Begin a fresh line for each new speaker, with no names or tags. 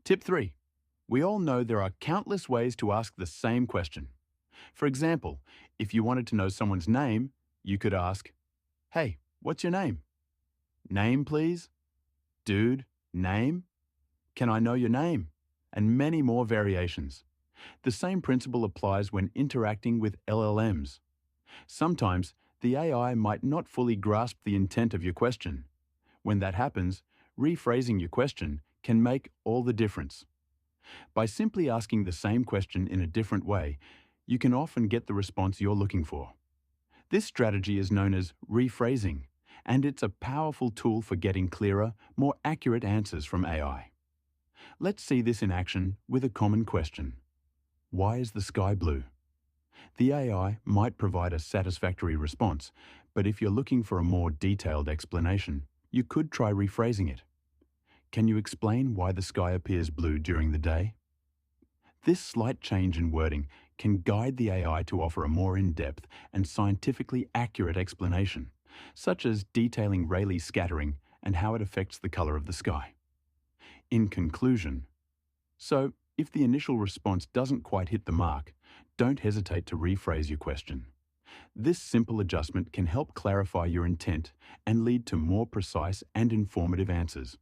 Tip 3. We all know there are countless ways to ask the same question. For example, if you wanted to know someone's name, you could ask, "Hey, what's your name?" "Name, please?" "Dude, name?" "Can I know your name?" And many more variations. The same principle applies when interacting with LLMs. Sometimes, the AI might not fully grasp the intent of your question. When that happens, rephrasing your question can make all the difference. By simply asking the same question in a different way, you can often get the response you're looking for. This strategy is known as rephrasing, and it's a powerful tool for getting clearer, more accurate answers from AI. Let's see this in action with a common question. Why is the sky blue? The AI might provide a satisfactory response, but if you're looking for a more detailed explanation, you could try rephrasing it. Can you explain why the sky appears blue during the day? This slight change in wording can guide the AI to offer a more in-depth and scientifically accurate explanation, such as detailing Rayleigh scattering and how it affects the color of the sky. In conclusion, if the initial response doesn't quite hit the mark, don't hesitate to rephrase your question. This simple adjustment can help clarify your intent and lead to more precise and informative answers.